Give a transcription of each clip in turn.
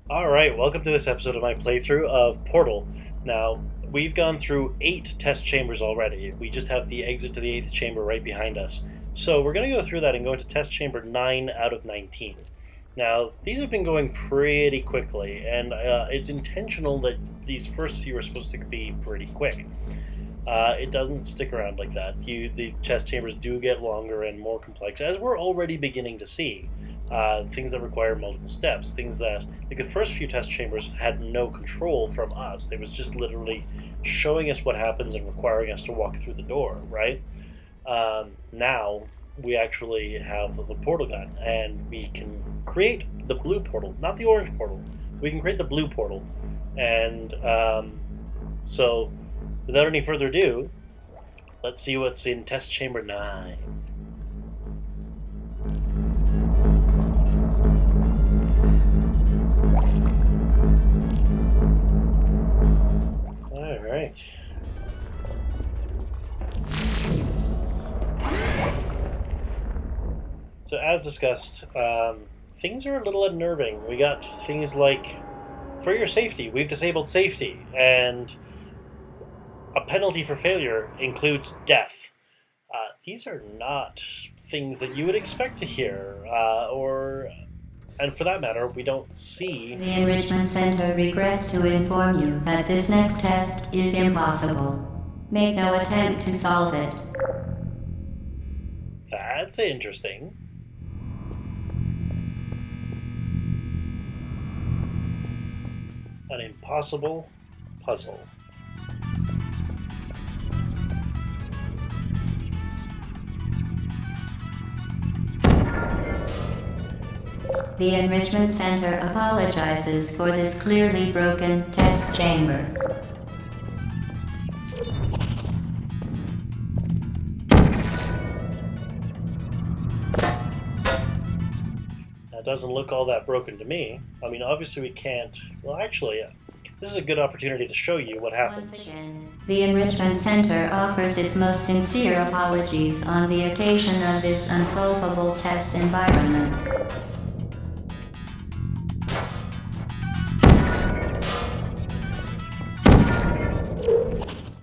Alright, welcome to this episode of my playthrough of Portal. Now, we've gone through 8 test chambers already. We just have the exit to the 8th chamber right behind us. So we're going to go through that and go into test chamber 9 out of 19. Now, these have been going pretty quickly, and it's intentional that these first few are supposed to be pretty quick. It doesn't stick around like that. The test chambers do get longer and more complex, as we're already beginning to see. Things that require multiple steps, things that, like the first few test chambers had no control from us. It was just literally showing us what happens and requiring us to walk through the door, right? Now we actually have the portal gun, and we can create the blue portal, not the orange portal. We can create the blue portal, and so without any further ado, let's see what's in test chamber 9. Alright. So as discussed, things are a little unnerving. We got things like, for your safety, we've disabled safety, and a penalty for failure includes death. These are not things that you would expect to hear, and for that matter, we don't see. The Enrichment Center regrets to inform you that this next test is impossible. Make no attempt to solve it. That's interesting. An impossible puzzle. The Enrichment Center apologizes for this clearly broken test chamber. That doesn't look all that broken to me. I mean, obviously we can't... Well, actually, this is a good opportunity to show you what happens. Once again, the Enrichment Center offers its most sincere apologies on the occasion of this unsolvable test environment.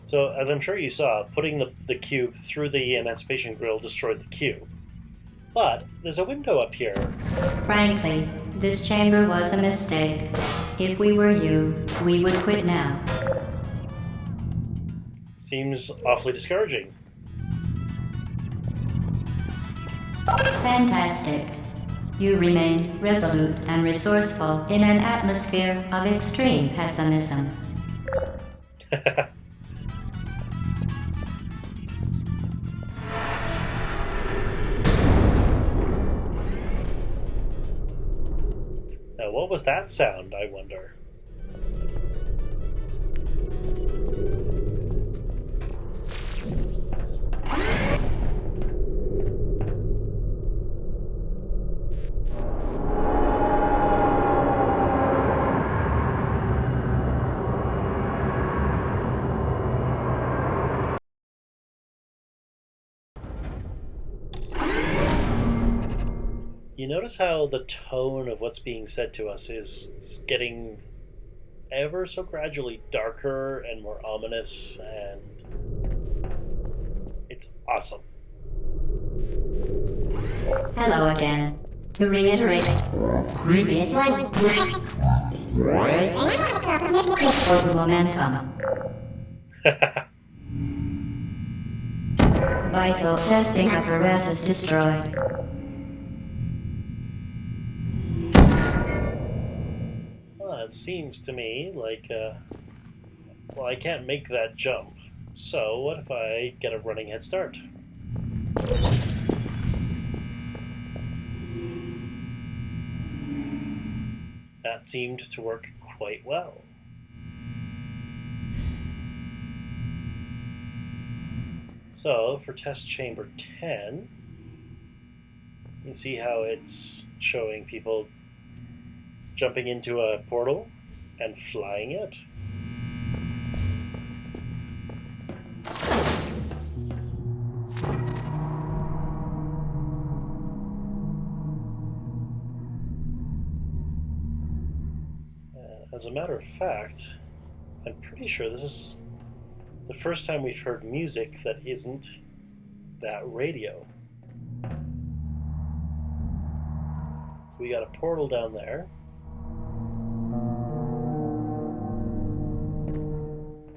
So, as I'm sure you saw, putting the cube through the emancipation grill destroyed the cube. But there's a window up here. Frankly, this chamber was a mistake. If we were you, we would quit now. Seems awfully discouraging. Fantastic. You remain resolute and resourceful in an atmosphere of extreme pessimism. Now, what was that sound, I wonder? You notice how the tone of what's being said to us is getting ever so gradually darker and more ominous, and it's awesome. Hello again. To reiterate, previous one. For momentum. Vital testing apparatus destroyed. Well, it seems to me like, well, I can't make that jump. So what if I get a running head start? That seemed to work quite well. So for test chamber 10, you see how it's showing people jumping into a portal and flying it. As a matter of fact, I'm pretty sure this is the first time we've heard music that isn't that radio. So we got a portal down there.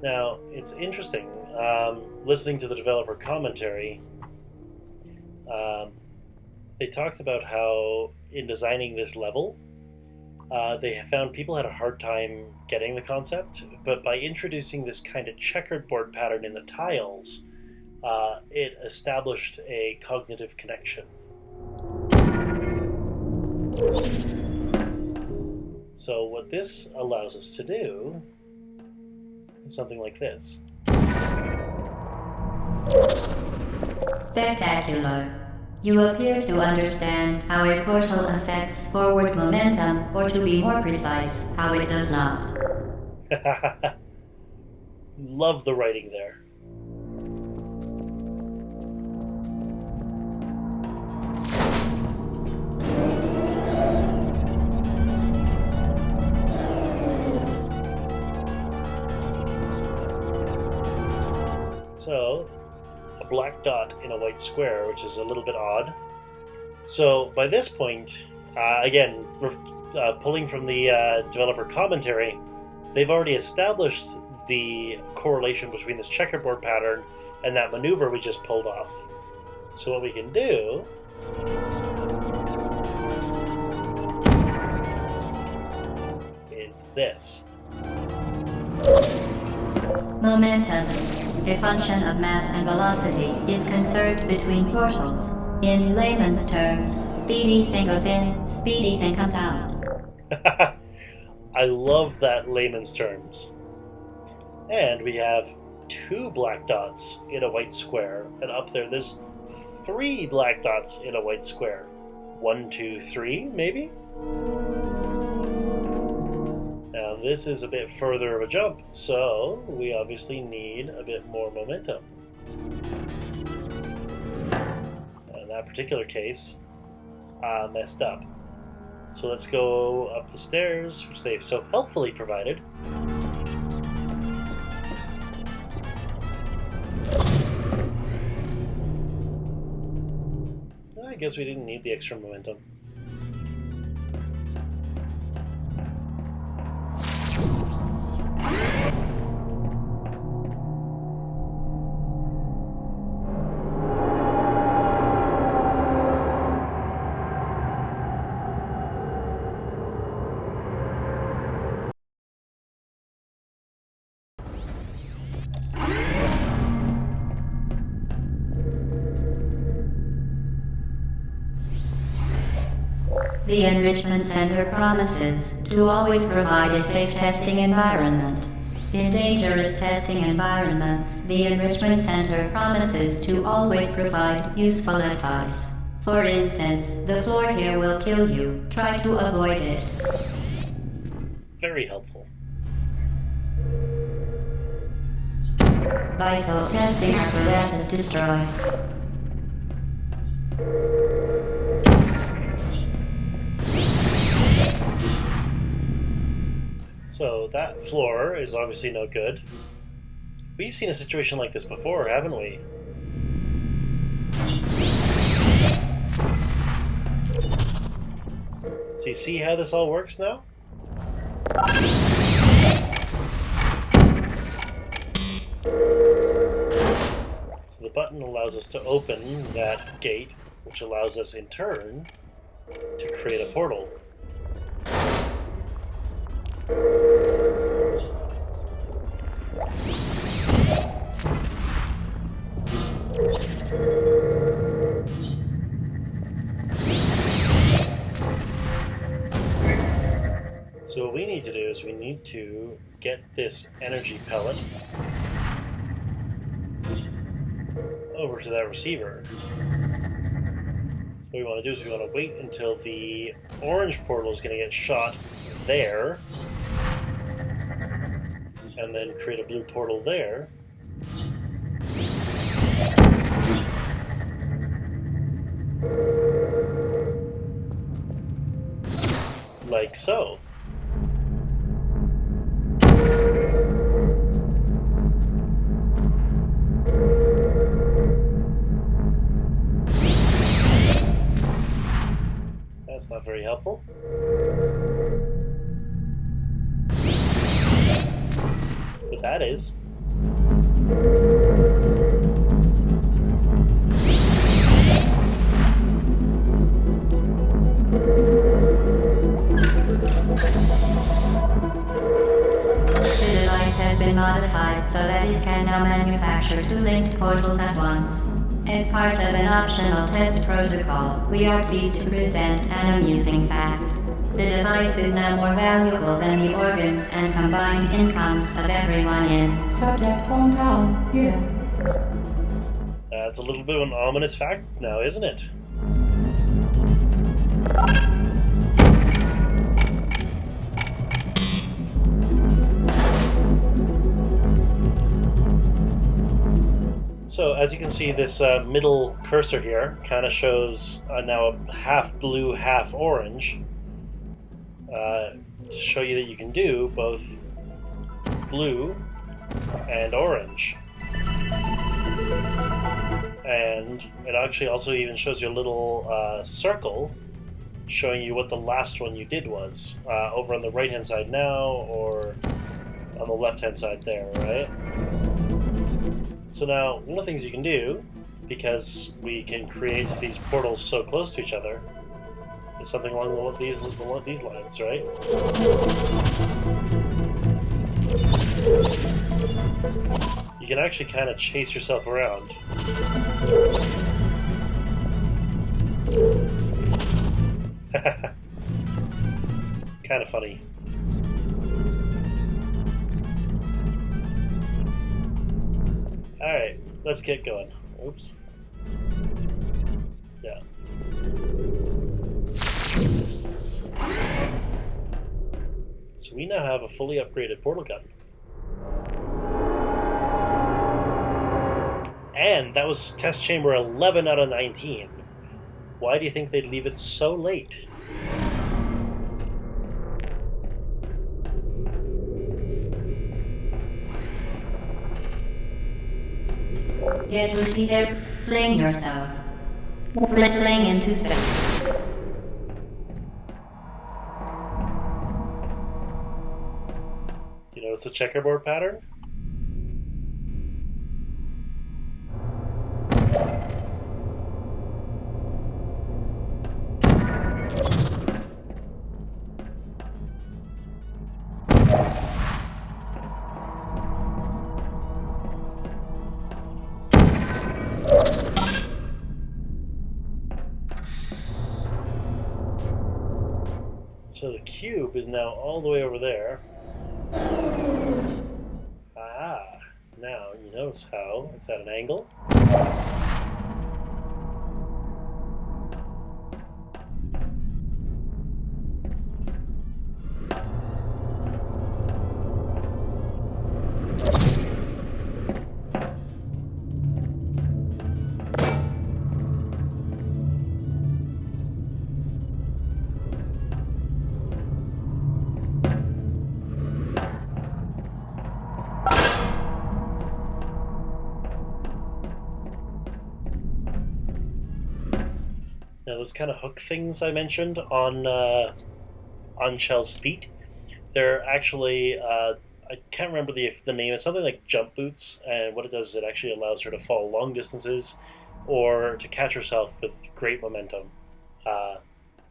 Now, it's interesting, listening to the developer commentary, they talked about how in designing this level, they found people had a hard time getting the concept, but by introducing this kind of checkered board pattern in the tiles, it established a cognitive connection. So what this allows us to do is something like this. Spectacular. You appear to understand how a portal affects forward momentum, or to be more precise, how it does not. Love the writing there. So, a black dot in a white square, which is a little bit odd. So, by this point, again, pulling from the developer commentary, they've already established the correlation between this checkerboard pattern and that maneuver we just pulled off. So what we can do is this. Momentum, a function of mass and velocity, is conserved between portals. In layman's terms, speedy thing goes in, speedy thing comes out. I love that layman's terms. And we have 2 black dots in a white square, and up there's 3 black dots in a white square. 1, 2, 3, maybe? Now this is a bit further of a jump, so we obviously need a bit more momentum. In that particular case, I messed up. So let's go up the stairs, which they've so helpfully provided. I guess we didn't need the extra momentum. The Enrichment Center promises to always provide a safe testing environment. In dangerous testing environments, the Enrichment Center promises to always provide useful advice. For instance, the floor here will kill you. Try to avoid it. Very helpful. Vital testing apparatus destroyed. So that floor is obviously no good. We've seen a situation like this before, haven't we? So you see how this all works now? So the button allows us to open that gate, which allows us in turn to create a portal. So what we need to do is we need to get this energy pellet over to that receiver. So what we want to do is we want to wait until the orange portal is going to get shot there, and then create a blue portal there. Like so. That's not very helpful. But that is. The device has been modified so that it can now manufacture two linked portals at once. As part of an optional test protocol, we are pleased to present an amusing fact. The device is now more valuable than the organs and combined incomes of everyone in Subject hometown here. That's a little bit of an ominous fact now, isn't it? So as you can see, this middle cursor here kind of shows now a half blue, half orange, to show you that you can do both blue and orange. And it actually also even shows you a little circle showing you what the last one you did was, over on the right hand side now, or on the left hand side there, right? So now, one of the things you can do, because we can create these portals so close to each other, is something along these lines, right? You can actually kind of chase yourself around. Kind of funny. Alright, let's get going. Oops. Yeah. So we now have a fully upgraded portal gun. And that was test chamber 11 out of 19. Why do you think they'd leave it so late? Get repeated, fling yourself. Fling into space. Do you notice the checkerboard pattern? So the cube is now all the way over there. Ah, now you notice how it's at an angle. Now those kind of hook things I mentioned on Shell's feet, they're actually, I can't remember the name, it's something like jump boots, and what it does is it actually allows her to fall long distances or to catch herself with great momentum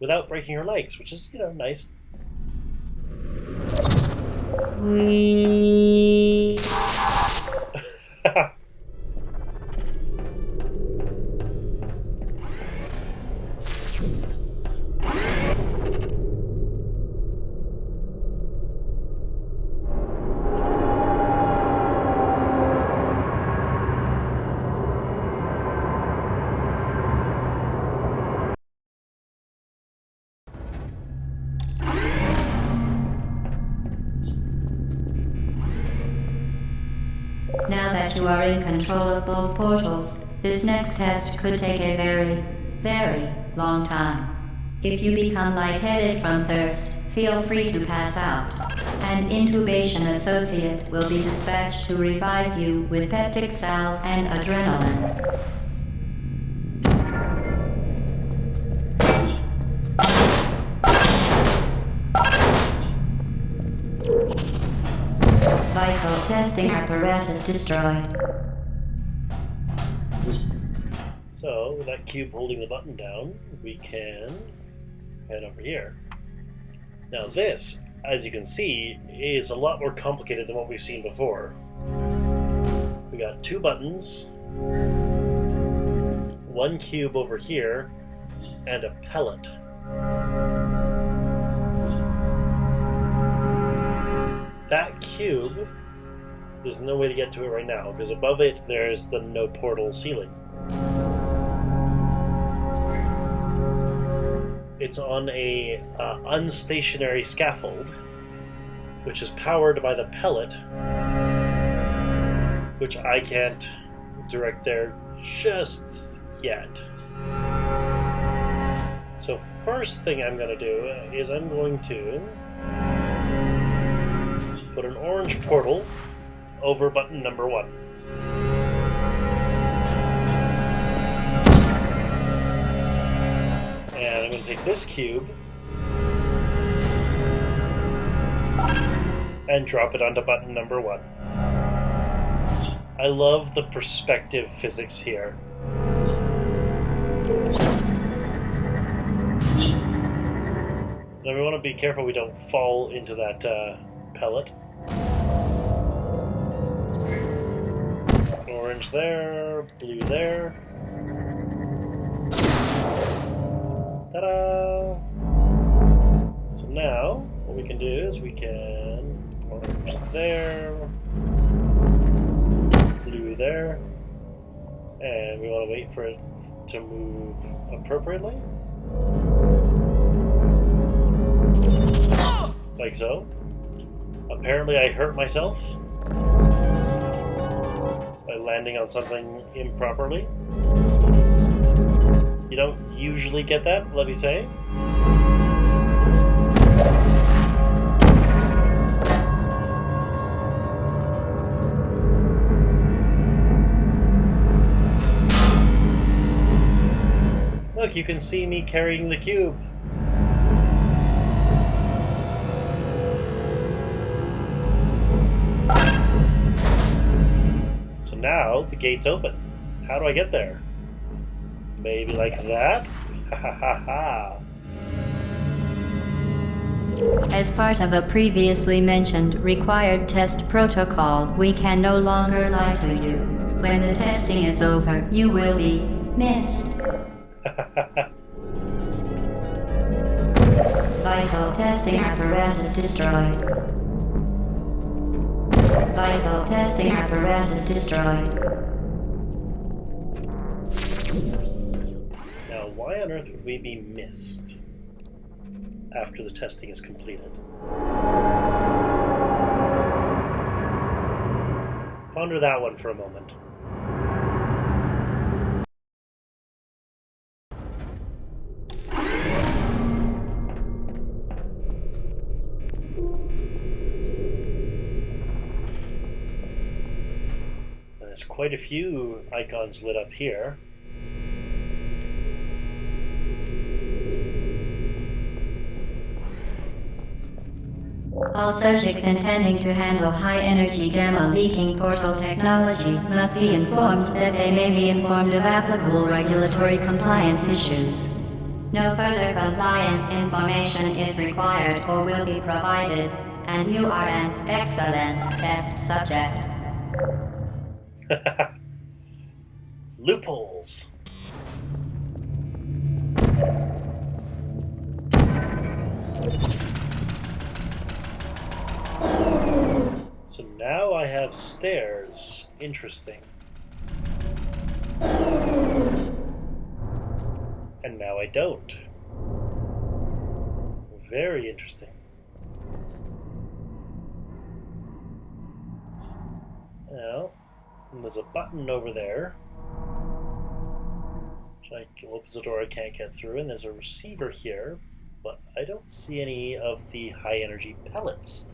without breaking her legs, which is, nice. We... Now that you are in control of both portals, this next test could take a very, very long time. If you become lightheaded from thirst, feel free to pass out. An intubation associate will be dispatched to revive you with peptic salve and adrenaline. Vital testing apparatus destroyed. So, with that cube holding the button down, we can head over here. Now this, as you can see, is a lot more complicated than what we've seen before. We got 2 buttons, 1 cube over here, and a pellet. That cube, there's no way to get to it right now, because above it there's the no portal ceiling. It's on a unstationary scaffold, which is powered by the pellet, which I can't direct there just yet. So first thing I'm going to do is I'm going to put an orange portal over button number 1. And I'm going to take this cube and drop it onto button number 1. I love the perspective physics here. So now we want to be careful we don't fall into that pellet. Orange there, blue there. Ta-da! So now, what we can do is we can orange there, blue there, and we want to wait for it to move appropriately. Like so. Apparently I hurt myself by landing on something improperly. You don't usually get that, let me say. Look, you can see me carrying the cube. So now the gate's open. How do I get there? Maybe like that? Ha ha ha ha. As part of a previously mentioned required test protocol, we can no longer lie to you. When the testing is over, you will be missed. Vital testing apparatus destroyed. Vital testing apparatus destroyed. Now, why on earth would we be missed after the testing is completed? Ponder that one for a moment. There's quite a few icons lit up here. All subjects intending to handle high-energy gamma-leaking portal technology must be informed that they may be informed of applicable regulatory compliance issues. No further compliance information is required or will be provided, and you are an excellent test subject. Loopholes. So now I have stairs. Interesting. And now I don't. Very interesting. Now, there's a button over there. Which opens the door I can't get through, and there's a receiver here, but I don't see any of the high energy pellets.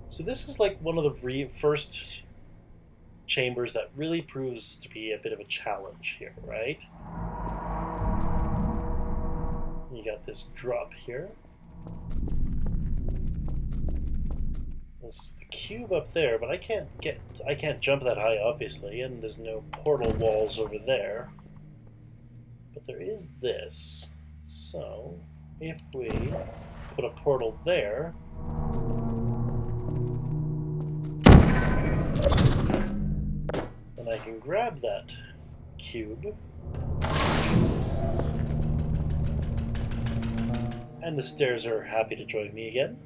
So this is like one of the first chambers that really proves to be a bit of a challenge here, right? You got this drop here. There's the cube up there, but I can't jump that high, obviously, and there's no portal walls over there. But there is this. So, if we put a portal there, then I can grab that cube, and the stairs are happy to join me again.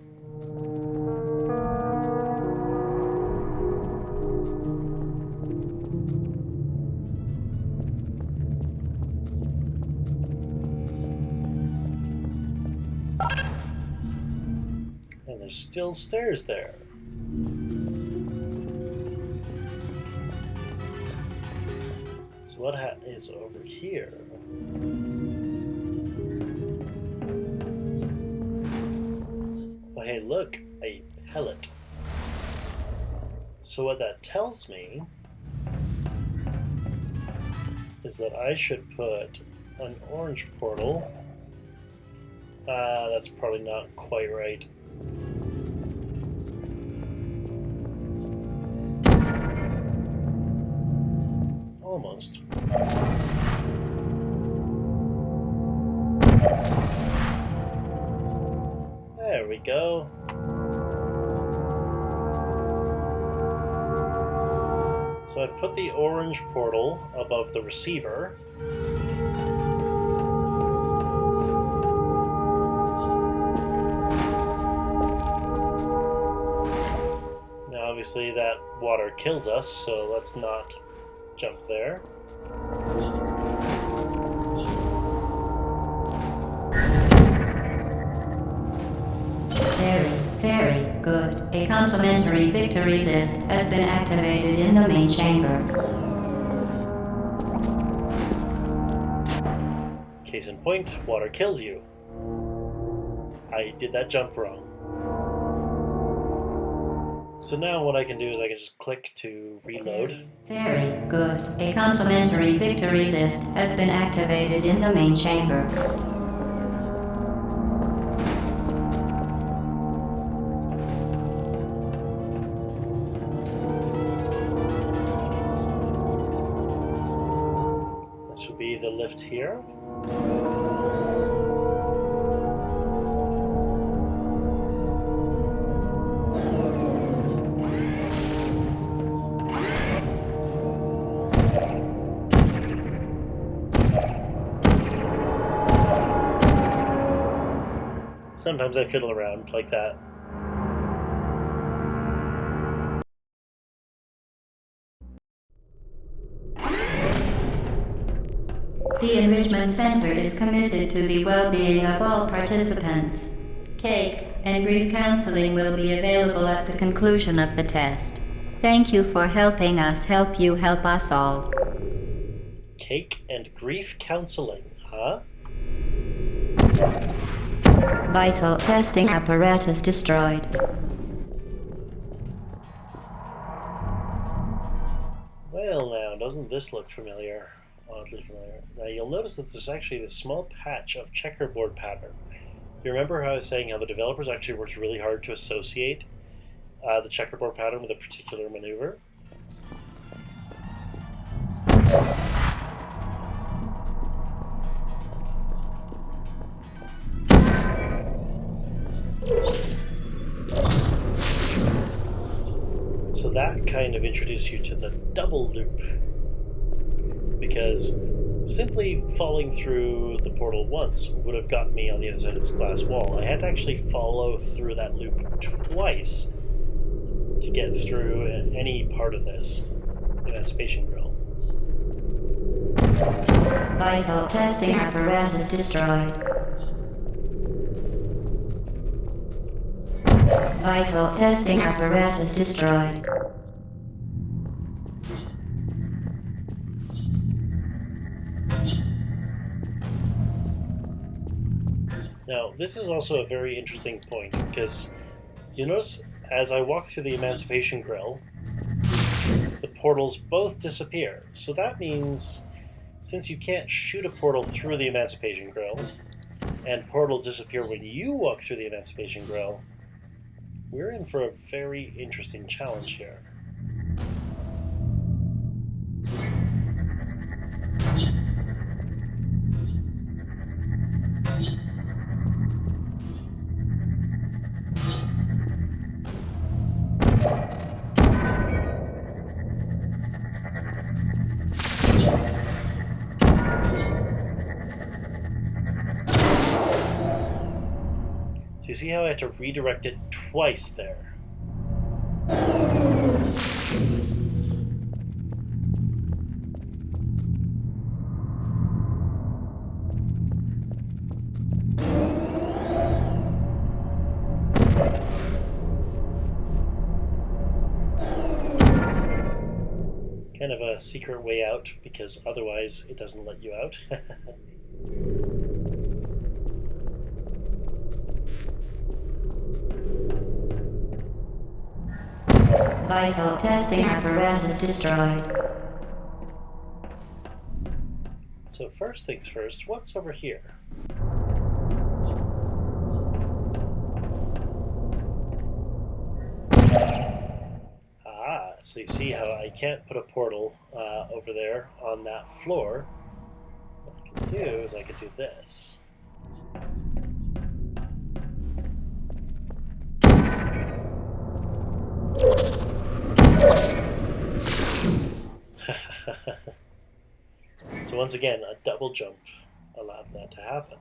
And there's still stairs there. So what is over here? Oh, hey, look, a pellet. So what that tells me is that I should put an orange portal. That's probably not quite right. Almost. There we go. So I've put the orange portal above the receiver. Now obviously that water kills us, so let's not jump there. Very good. A complimentary victory lift has been activated in the main chamber. Case in point, water kills you. I did that jump wrong. So now what I can do is I can just click to reload. Very good. A complimentary victory lift has been activated in the main chamber. This would be the lift here. Sometimes I fiddle around like that. The Enrichment Center is committed to the well-being of all participants. Cake and grief counseling will be available at the conclusion of the test. Thank you for helping us help you help us all. Cake and grief counseling, huh? Vital testing apparatus destroyed. Well now, doesn't this look familiar? Oddly familiar. Now you'll notice that there's actually this small patch of checkerboard pattern. You remember how I was saying how the developers actually worked really hard to associate the checkerboard pattern with a particular maneuver? So that kind of introduced you to the double loop, because simply falling through the portal once would have gotten me on the other side of this glass wall. I had to actually follow through that loop twice to get through any part of this emancipation grill. Vital testing apparatus destroyed. Vital testing apparatus destroyed. Now, this is also a very interesting point, because you notice as I walk through the emancipation grill, the portals both disappear. So that means, since you can't shoot a portal through the emancipation grill, and portals disappear when you walk through the emancipation grill, we're in for a very interesting challenge here. So you see how I had to redirect it twice there. Kind of a secret way out, because otherwise it doesn't let you out. Vital testing apparatus destroyed. So first things first, what's over here? Ah, so you see how I can't put a portal over there on that floor. What I can do is I can do this. So once again, a double jump allowed that to happen.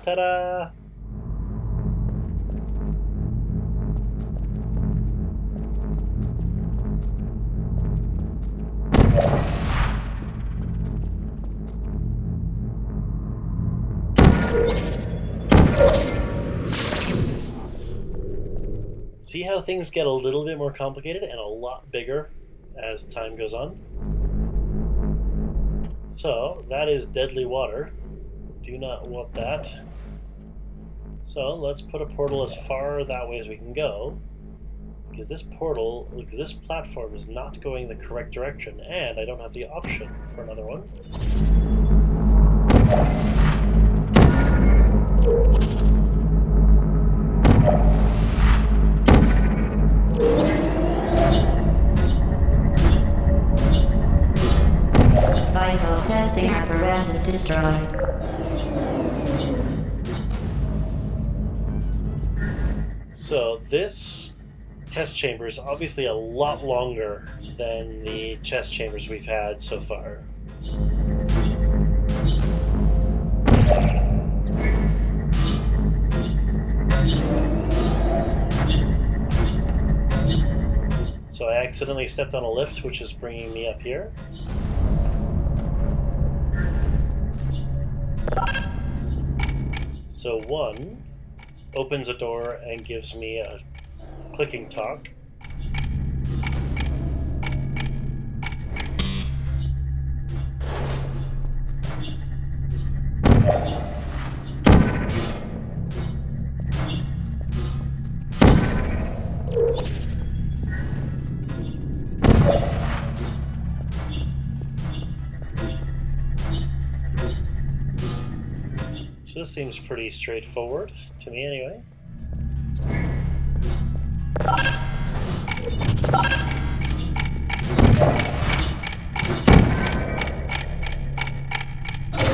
Ta-da! See how things get a little bit more complicated and a lot bigger as time goes on? So, that is deadly water. Do not want that. So let's put a portal as far that way as we can go, because this portal, look, this platform is not going the correct direction, and I don't have the option for another one. Vital testing apparatus destroyed. So this test chamber is obviously a lot longer than the test chambers we've had so far. So I accidentally stepped on a lift, which is bringing me up here. So one opens a door and gives me a clicking talk. So this seems pretty straightforward, to me anyway.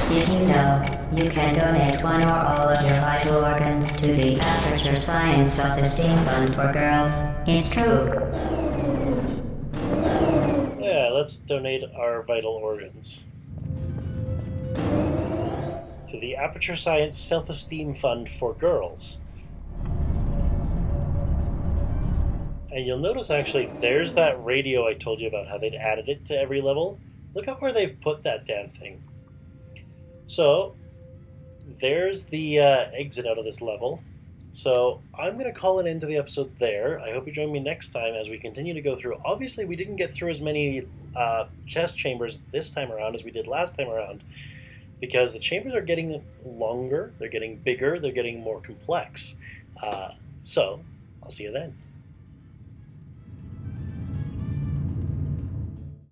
Did you know you can donate one or all of your vital organs to the Aperture Science Self-Esteem Fund for Girls? It's true. Yeah, let's donate our vital organs to the Aperture Science Self-Esteem Fund for Girls. And you'll notice actually there's that radio I told you about, how they'd added it to every level. Look at where they've put that damn thing. So there's the exit out of this level. So I'm going to call it into the episode there. I hope you join me next time as we continue to go through. Obviously, we didn't get through as many test chambers this time around as we did last time around because the chambers are getting longer, they're getting bigger, they're getting more complex. So I'll see you then.